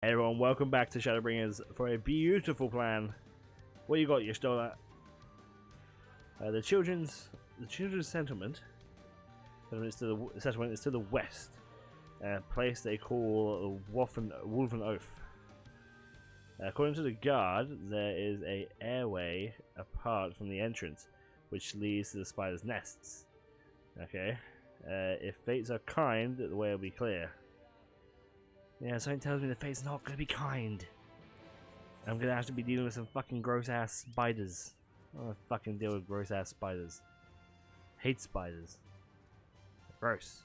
Hey everyone, welcome back to Shadowbringers for a beautiful plan. What you got, you stole that? The children's settlement. Settlement is to the west. A place they call Wolfen Oath. According to the guard, there is a airway apart from the entrance, which leads to the spiders' nests. Okay. If fates are kind, the way will be clear. Yeah, something tells me the fate's not gonna be kind. I'm gonna have to be dealing with some fucking gross ass spiders. I don't wanna fucking deal with gross ass spiders. Hate spiders. Gross.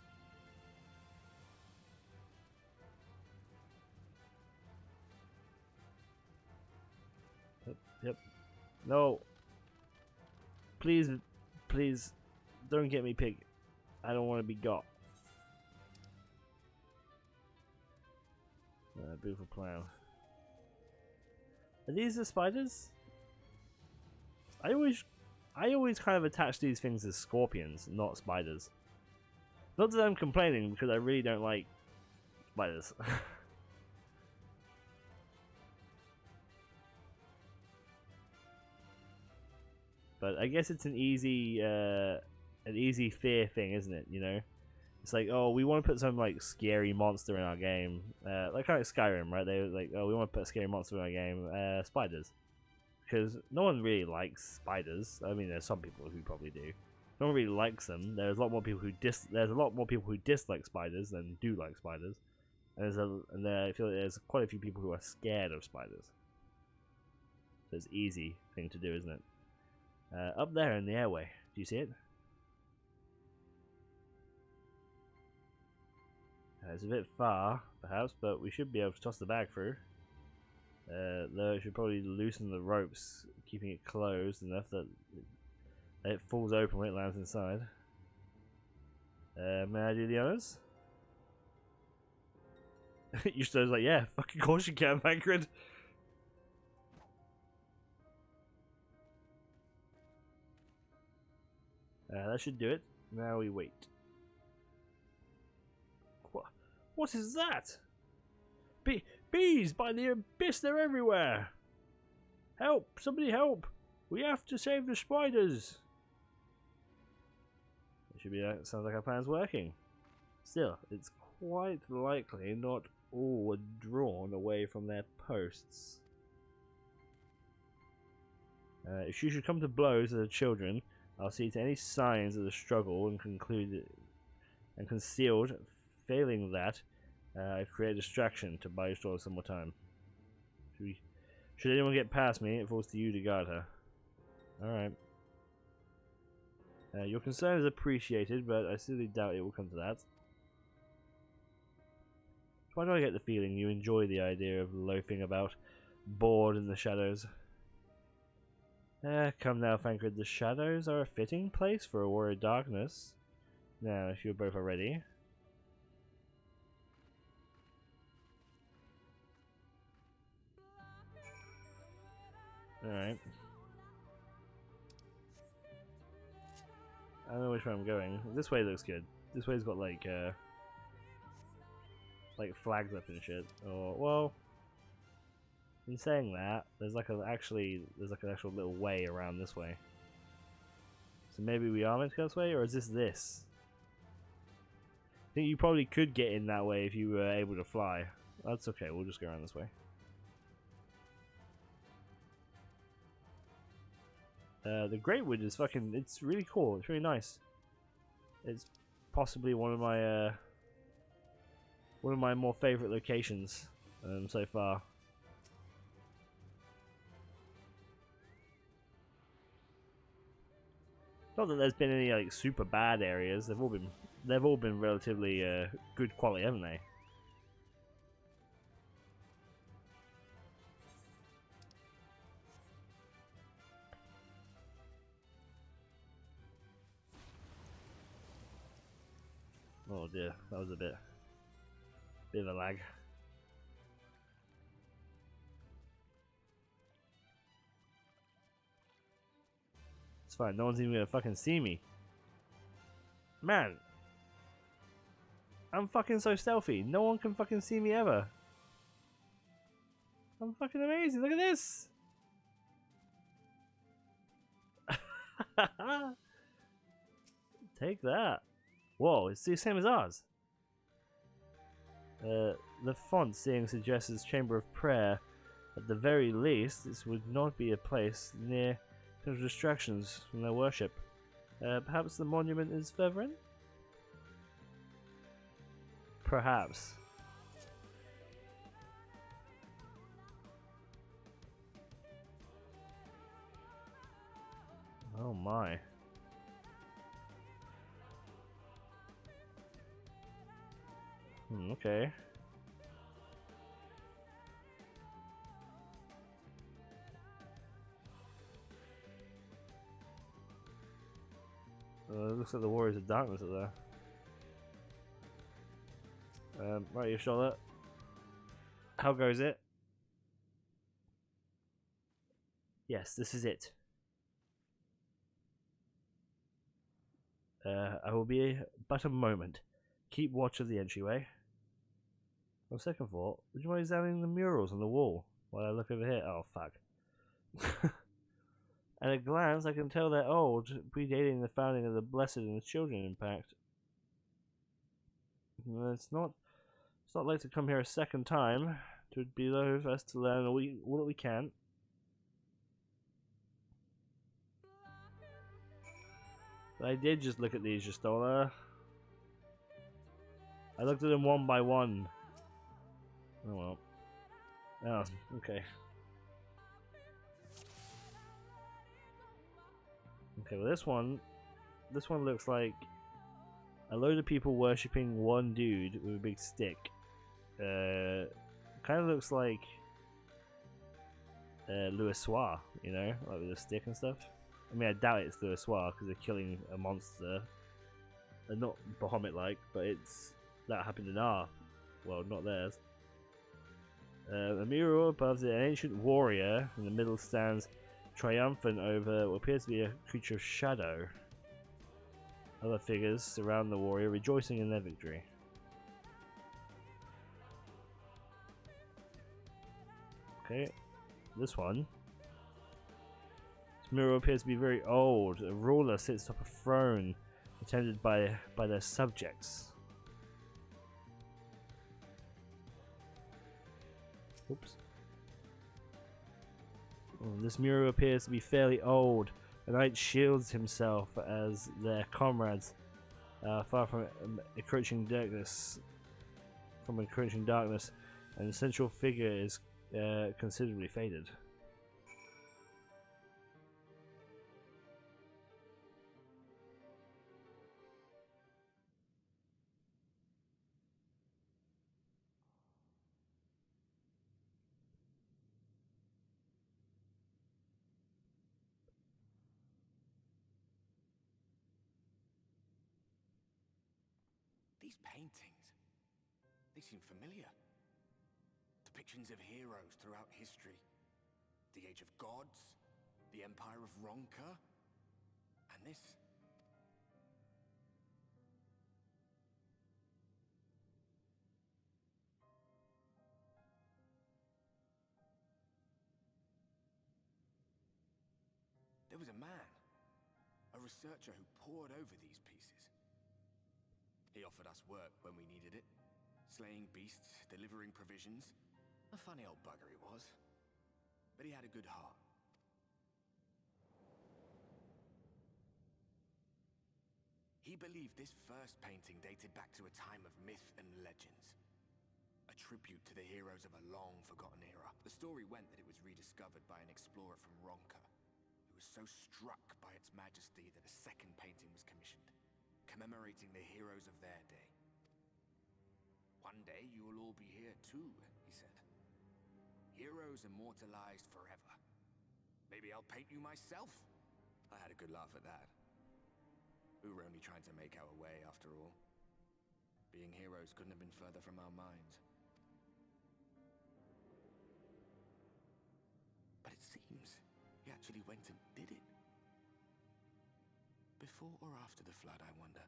Yep. No. Please, please, don't get me, pig. I don't want to be got. Beautiful plan. Are these the spiders? I always kind of attach these things as scorpions, not spiders. Not that I'm complaining, because I really don't like spiders. But I guess it's an easy fear thing, isn't it? You know, it's like, oh, we want to put some like scary monster in our game, like kind of Skyrim, right? They were like, oh, we want to put a scary monster in our game, spiders, because no one really likes spiders. I mean, there's some people who probably do. No one really likes them. There's a lot more people who dislike spiders than do like spiders, and I feel like there's quite a few people who are scared of spiders. So it's an easy thing to do, isn't it? Up there in the airway. Do you see it? It's a bit far, perhaps, but we should be able to toss the bag through. Though it should probably loosen the ropes, keeping it closed enough that it falls open when it lands inside. May I do the honors? You still like, yeah, fucking course you can, Bankred. That should do it. Now we wait. What is that? Bees by the abyss, they're everywhere! Help! Somebody help! We have to save the spiders! It should be, sounds like our plan's working. Still, it's quite likely not all were drawn away from their posts. If you should come to blows as the children, I'll see to any signs of the struggle and concealed. Failing that, I create a distraction to buy your some more time. Should anyone get past me, it falls to you to guard her. Alright. Your concern is appreciated, but I seriously doubt it will come to that. Why do I get the feeling you enjoy the idea of loafing about, bored in the shadows? Come now, Thancred, the shadows are a fitting place for a warrior of darkness. Now, if you both are ready. Alright. I don't know which way I'm going. This way looks good. This way's got like flags up and shit. Or, well, in saying that, there's like an actual little way around this way. So maybe we are meant to go this way, or is this? I think you probably could get in that way if you were able to fly. That's okay, we'll just go around this way. The Greatwood is fucking, it's really cool, it's really nice. It's possibly one of my more favourite locations so far. Not that there's been any like super bad areas. They've all been relatively good quality, haven't they? Oh dear, that was a bit of a lag. It's fine, no one's even gonna fucking see me. Man, I'm fucking so stealthy, no one can fucking see me ever. I'm fucking amazing. Look at this. Take that. Whoa, it's the same as ours. The font seeing suggests it's chamber of prayer. At the very least, this would not be a place near potential distractions from their worship. Perhaps the monument is further in? Perhaps. Oh my. Okay. It looks like the Warriors of Darkness are there. Right, you Charlotte. How goes it? Yes, this is it. I will be but a moment. Keep watch of the entryway. On second thought, would you mind examining the murals on the wall while I look over here? Oh, fuck. At a glance, I can tell they're old, predating the founding of the Blessed and the Children Impact. It's not like to come here a second time. It would be low for us to learn all that we can. But I did just look at these, Justola. I looked at them one by one. Oh well. Oh, okay. Okay, well this one looks like a load of people worshipping one dude with a big stick. Kind of looks like Louis Soir, you know, like with a stick and stuff. I mean, I doubt it's Louis Soir because they're killing a monster. And not Bahamut-like, but that happened in our world, not theirs. A mural above an ancient warrior in the middle stands triumphant over what appears to be a creature of shadow. Other figures surround the warrior, rejoicing in their victory. Okay, this one. This mural appears to be very old. A ruler sits atop a throne, attended by their subjects. Oops. This mural appears to be fairly old. The knight shields himself as their comrades, far from encroaching darkness. And the central figure is considerably faded. These paintings, they seem familiar. Depictions of heroes throughout history. The Age of Gods, the Empire of Ronka, and this. There was a man, a researcher who pored over these pieces. He offered us work when we needed it, slaying beasts, delivering provisions. A funny old bugger he was, but he had a good heart. He believed this first painting dated back to a time of myth and legends. A tribute to the heroes of a long-forgotten era. The story went that it was rediscovered by an explorer from Ronka, who was so struck by its majesty that a second painting was commissioned, commemorating the heroes of their day. One day you will all be here too, he said. Heroes immortalized forever. Maybe I'll paint you myself? I had a good laugh at that. We were only trying to make our way after all. Being heroes couldn't have been further from our minds. But it seems he actually went and did it. Before or after the flood, I wonder.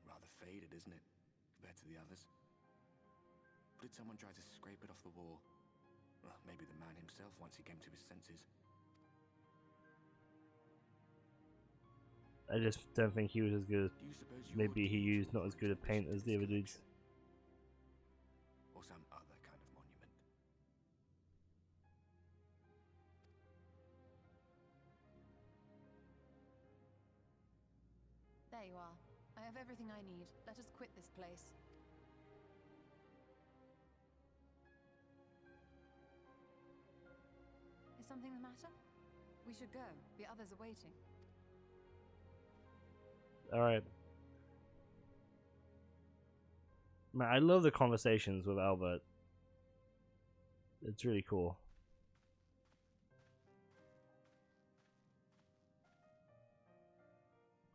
Rather faded, isn't it, compared to the others? Did someone try to scrape it off the wall? Well, maybe the man himself once he came to his senses. I just don't think he was as good as. Do you suppose your Maybe he deeds used will not as good a prove paint addition as to the this other dudes. collection? Or some other kind of monument? There you are. I have everything I need. Let us quit this place. Is something the matter? We should go. The others are waiting. Alright. Man, I love the conversations with Albert. It's really cool.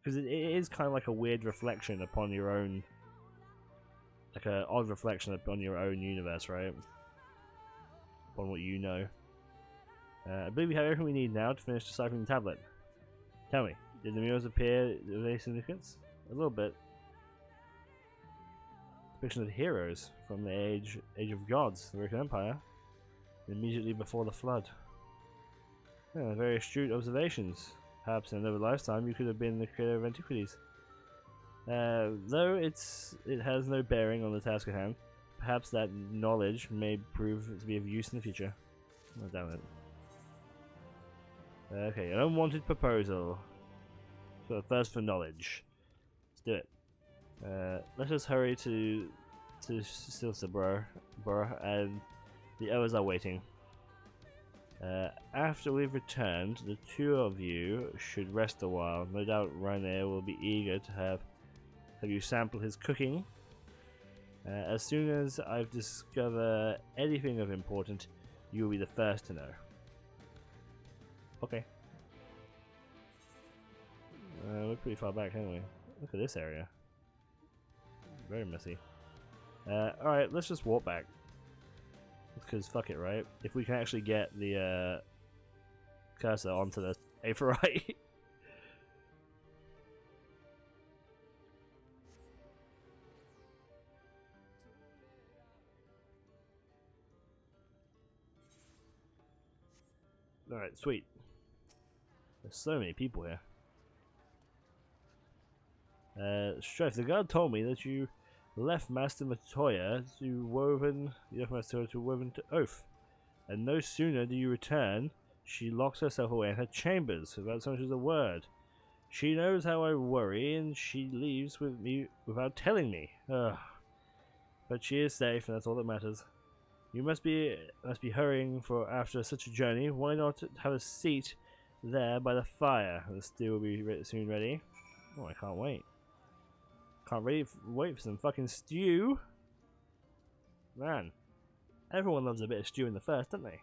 Because it is kind of like a weird reflection upon your own, like an odd reflection upon your own universe, right? Upon what you know. I believe we have everything we need now to finish deciphering the tablet. Tell me, did the murals appear with any significance? A little bit. Depiction of heroes from the age of gods, the Roman Empire, immediately before the flood. Yeah, very astute observations. Perhaps in another lifetime you could have been the creator of antiquities. Though it has no bearing on the task at hand, perhaps that knowledge may prove to be of use in the future. Oh, damn it. Okay, an unwanted proposal. So thirst for knowledge. Let's do it. Let us hurry to Silsaborough, and the others are waiting. After we've returned, the two of you should rest a while. No doubt Rainier will be eager to have you sample his cooking. As soon as I've discovered anything of importance, you will be the first to know. Okay. We're pretty far back, aren't we? Look at this area. Very messy. Alright, let's just walk back. Because fuck it, right? If we can actually get the cursor onto the A4I. Alright, sweet. There's so many people here. Strife, the guard told me that you left Master Matoya to woven to oath. And no sooner do you return, she locks herself away in her chambers without so much as a word. She knows how I worry, and she leaves with me without telling me. Ugh. But she is safe, and that's all that matters. You must be hurrying for after such a journey. Why not have a seat there by the fire? The stew will be soon ready. Oh, I can't wait. Can't wait for some fucking stew. Man, everyone loves a bit of stew in the first, don't they?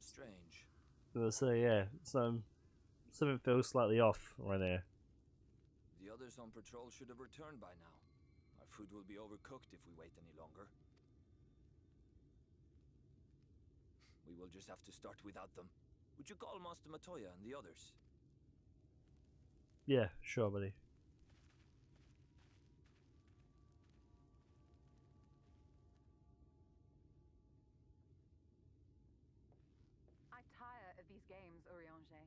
Strange. So yeah, something feels slightly off right there. The others on patrol should have returned by now. Our food will be overcooked if we wait any longer. We will just have to start without them. Would you call Master Matoya and the others? Yeah, sure, buddy. I tire of these games, Urianger.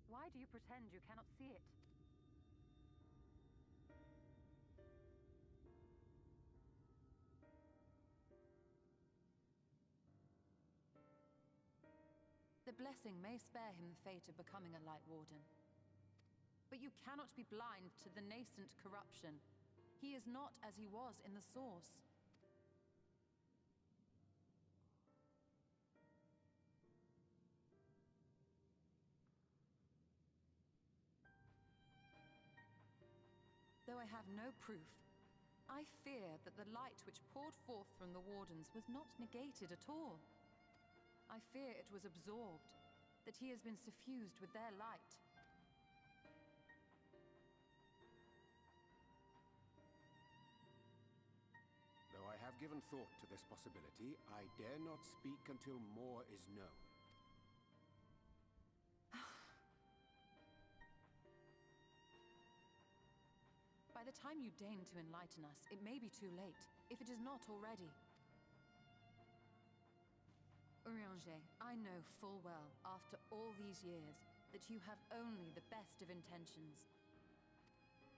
Why do you pretend you cannot see it? The blessing may spare him the fate of becoming a Light Warden. But you cannot be blind to the nascent corruption. He is not as he was in the source. Though I have no proof, I fear that the light which poured forth from the Wardens was not negated at all. I fear it was absorbed, that he has been suffused with their light. Though I have given thought to this possibility, I dare not speak until more is known. By the time you deign to enlighten us, it may be too late, if it is not already. Urianger, I know full well, after all these years, that you have only the best of intentions.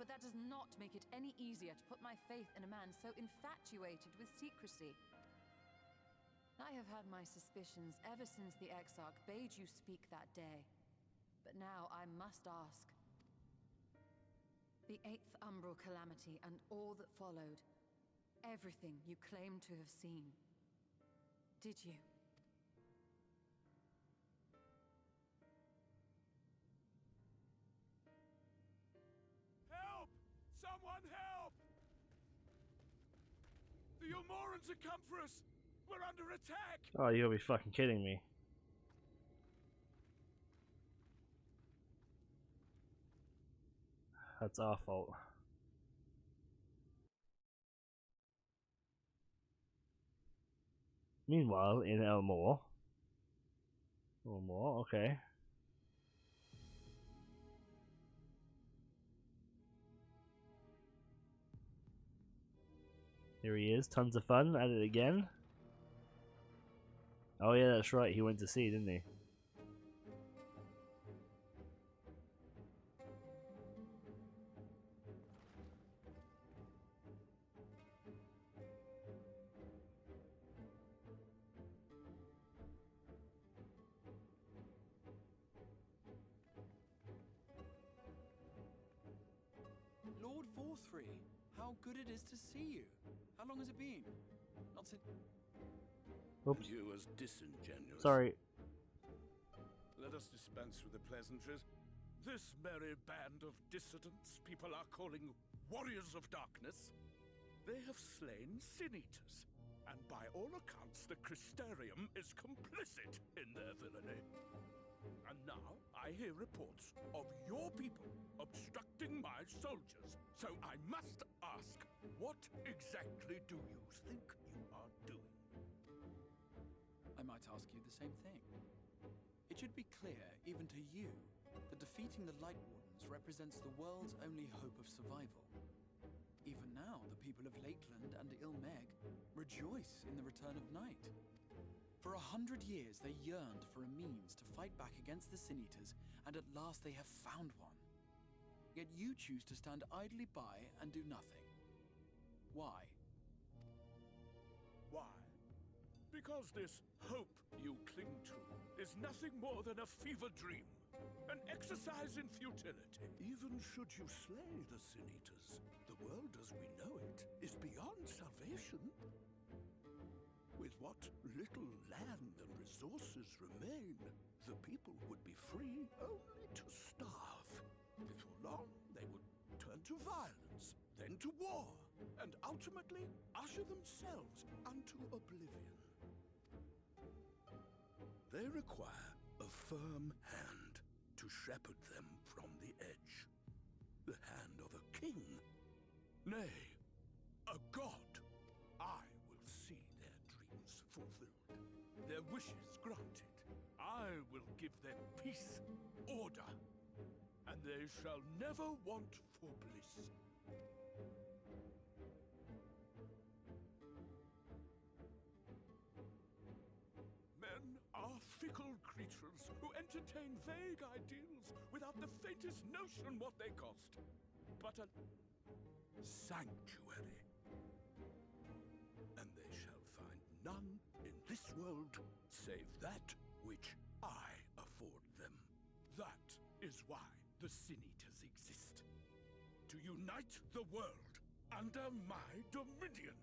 But that does not make it any easier to put my faith in a man so infatuated with secrecy. I have had my suspicions ever since the Exarch bade you speak that day. But now I must ask. The 8th Umbral Calamity and all that followed. Everything you claim to have seen. Did you? Help! Someone help! The Umorans have come for us! We're under attack! Oh, you gotta be fucking kidding me. That's our fault. Meanwhile, in Elmore. Elmore, okay. Here he is, tons of fun, at it again. Oh yeah, that's right, he went to sea, didn't he? Lord Forthry, how good it is to see you. How long has it been? Not since... Oops. You as disingenuous. Sorry. Let us dispense with the pleasantries. This merry band of dissidents people are calling warriors of darkness, they have slain sin eaters, and by all accounts the Crystarium is complicit in their villainy. And now I hear reports of your people obstructing my soldiers, so I must ask, what exactly do you think you are doing? I might ask you the same thing. It should be clear, even to you, that defeating the Light Wardens represents the world's only hope of survival. Even now, the people of Lakeland and Ilmeg rejoice in the return of night. For 100 years, they yearned for a means to fight back against the Sin Eaters, and at last they have found one. Yet you choose to stand idly by and do nothing. Why? Why? Because this hope you cling to is nothing more than a fever dream, an exercise in futility. Even should you slay the Sin Eaters, the world as we know it is beyond salvation. With what little land and resources remain, the people would be free only to starve. Before long, they would turn to violence, then to war, and ultimately usher themselves unto oblivion. They require a firm hand to shepherd them from the edge. The hand of a king. Nay, a god. I will see their dreams fulfilled, their wishes granted. I will give them peace, order, and they shall never want for bliss. Men are fickle creatures who entertain vague ideals without the faintest notion what they cost. But a sanctuary. And they shall find none in this world save that which I afford them. That is why the Sin Eaters exist. To unite the world under my dominion.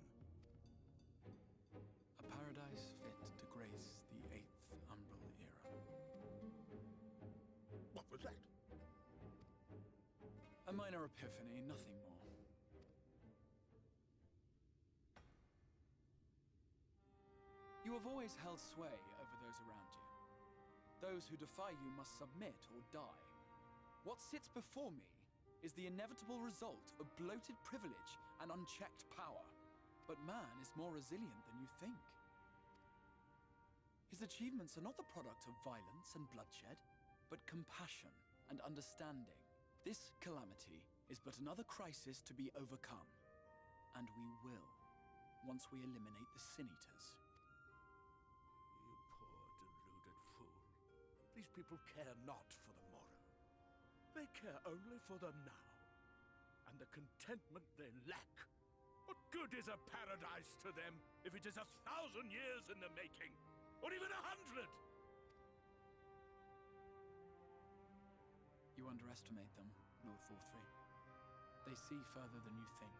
A paradise fit to grace the 8th Umbral era. What was that? A minor epiphany, nothing more. You have always held sway over those around you. Those who defy you must submit or die. What sits before me is the inevitable result of bloated privilege and unchecked power. But man is more resilient than you think. His achievements are not the product of violence and bloodshed, but compassion and understanding. This calamity is but another crisis to be overcome. And we will, once we eliminate the Sin Eaters. You poor deluded fool. These people care not for the morrow. They care only for the now, and the contentment they lack. What good is a paradise to them if it is 1,000 years in the making, or even 100? You underestimate them, Lord Vorthri. They see further than you think.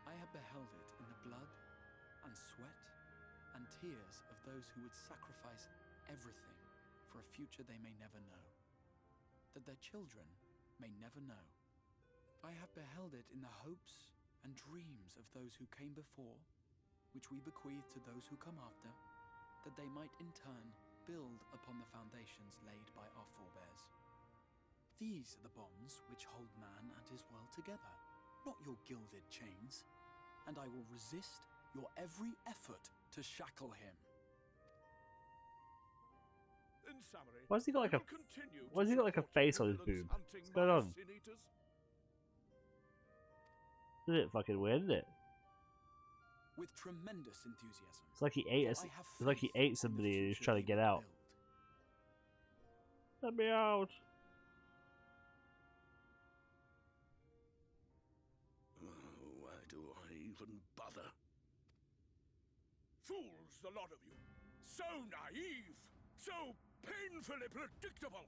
I have beheld it in the blood and sweat and tears of those who would sacrifice everything for a future they may never know, that their children may never know. I have beheld it in the hopes and dreams of those who came before, which we bequeath to those who come after, that they might in turn build upon the foundations laid by our forebears. These are the bonds which hold man and his world together, not your gilded chains, and I will resist your every effort to shackle him. In summary, Why has he got like we a will continue why has he to got like a support face on his vigilance boob? hunting What's going by on? Sin Eaters. It's a bit fucking weird, isn't it? With tremendous enthusiasm. It's like he ate For us. I have It's like he faith in ate the somebody and he's future trying to they get will out. build. Let me out. Why do I even bother? Fools, the lot of you. So naive. So painfully predictable.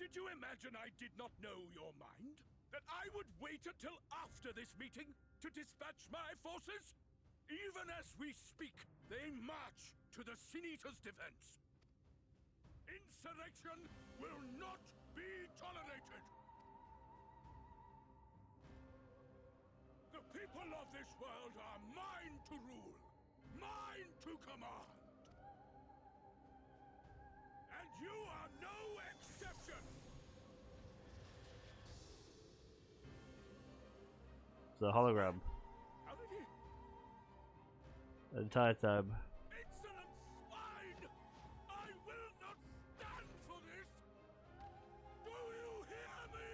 Did you imagine I did not know your mind? That I would wait until after this meeting to dispatch my forces? Even as we speak, they march to the Sin Eaters' defense. Insurrection will not be tolerated. The people of this world are mine to rule, mine to command. And you are no exception. It's a hologram. How did he? The entire time. Insolent swine! I will not stand for this! Do you hear me?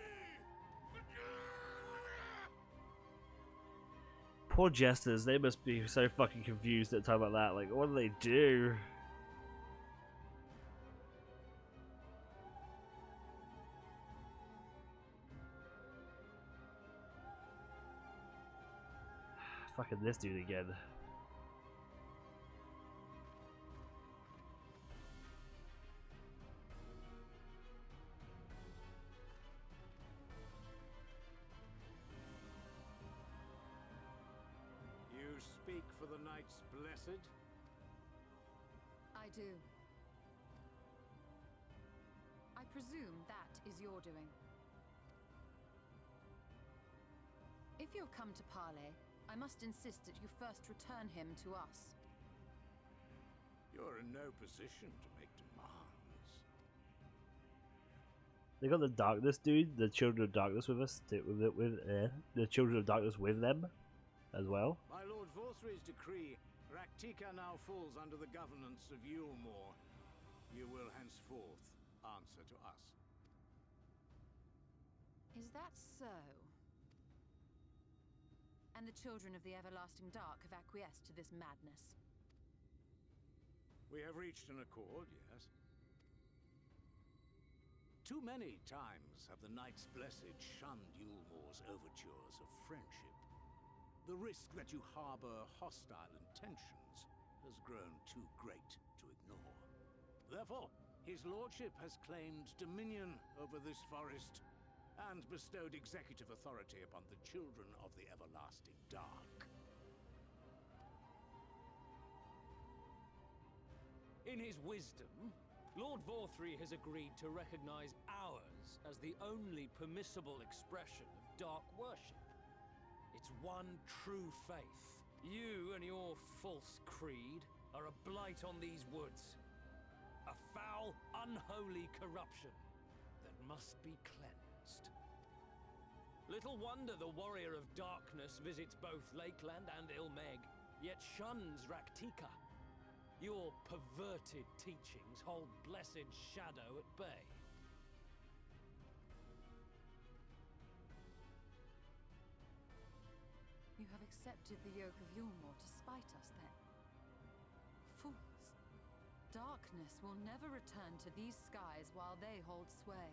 Poor jesters, they must be so fucking confused at a time like that. Like, what do they do? Fucking this dude again. You speak for the Knights Blessed? I do. I presume that is your doing. If you'll come to parley, I must insist that you first return him to us. You're in no position to make demands. They got the darkness dude, the children of darkness with us, the children of darkness with them as well. By Lord Vorthri's decree, Raktika now falls under the governance of Yulmore. You will henceforth answer to us. Is that so? And the children of the Everlasting Dark have acquiesced to this madness? We have reached an accord, yes. Too many times have the Knights Blessed shunned Yulmore's overtures of friendship. The risk that you harbor hostile intentions has grown too great to ignore. Therefore, his lordship has claimed dominion over this forest and bestowed executive authority upon the children of the Everlasting Dark. In his wisdom, Lord Vorthri has agreed to recognize ours as the only permissible expression of dark worship. It's one true faith, You and your false creed are a blight on these woods. A foul, unholy corruption that must be cleansed. Little wonder the warrior of darkness visits both Lakeland and Ilmeg, yet shuns Raktika. Your perverted teachings hold blessed shadow at bay. You have accepted the yoke of Yulmore to spite us, then? Fools. Darkness will never return to these skies while they hold sway.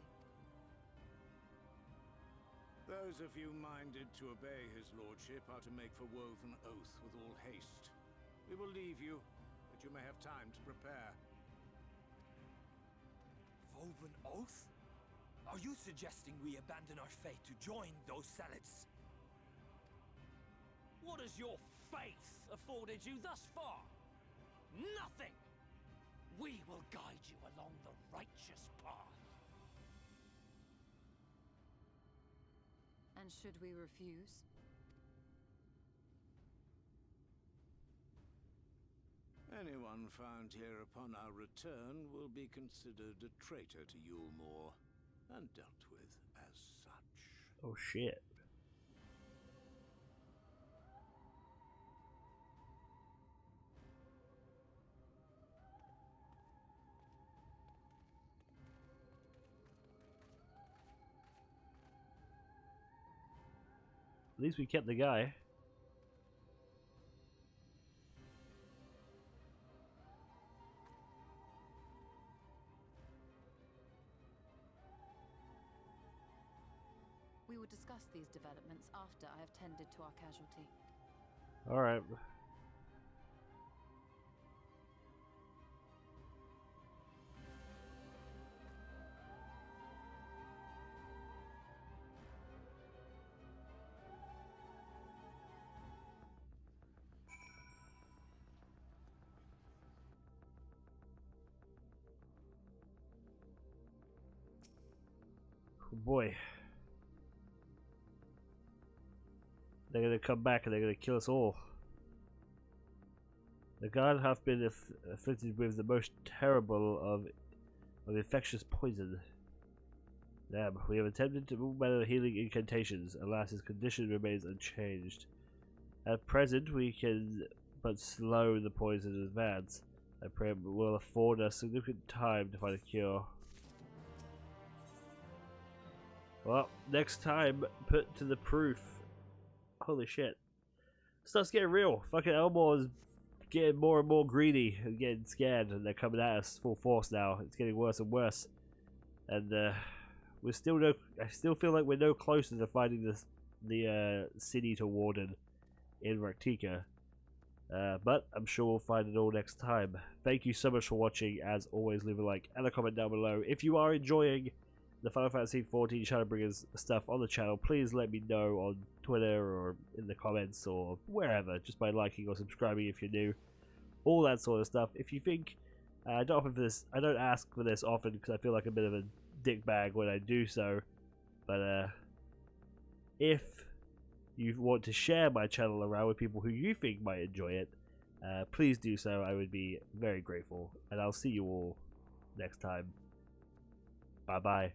Those of you minded to obey his lordship are to make for Woven Oath with all haste. We will leave you, that you may have time to prepare. Woven Oath? Are you suggesting we abandon our fate to join those zealots? What has your faith afforded you thus far? Nothing! We will guide you along the righteous path. And should we refuse? Anyone found here upon our return will be considered a traitor to Yulmore, and dealt with as such. Oh shit. At least we kept the guy. We will discuss these developments after I have tended to our casualty. Alright. Oh boy. They're gonna come back and they're gonna kill us all. The guard hath been afflicted with the most terrible of infectious poison. Damn, we have attempted to move by healing incantations. Alas, his condition remains unchanged. At present, we can but slow the poison in advance. I pray it will afford us significant time to find a cure. Well, next time, put to the proof. Holy shit. Stuff's getting real. Fucking Elmore is getting more and more greedy and getting scared, and they're coming at us full force now. It's getting worse and worse. And we're still I still feel like we're no closer to finding the Senator Warden in Raktika. But I'm sure we'll find it all next time. Thank you so much for watching. As always, leave a like and a comment down below. If you are enjoying the Final Fantasy XIV Shadowbringers stuff on the channel, please let me know on Twitter or in the comments or wherever, just by liking or subscribing if you're new, all that sort of stuff. If you think I don't ask for this often because I feel like a bit of a dickbag when I do so, but if you want to share my channel around with people who you think might enjoy it, please do so. I would be very grateful, and I'll see you all next time. Bye bye.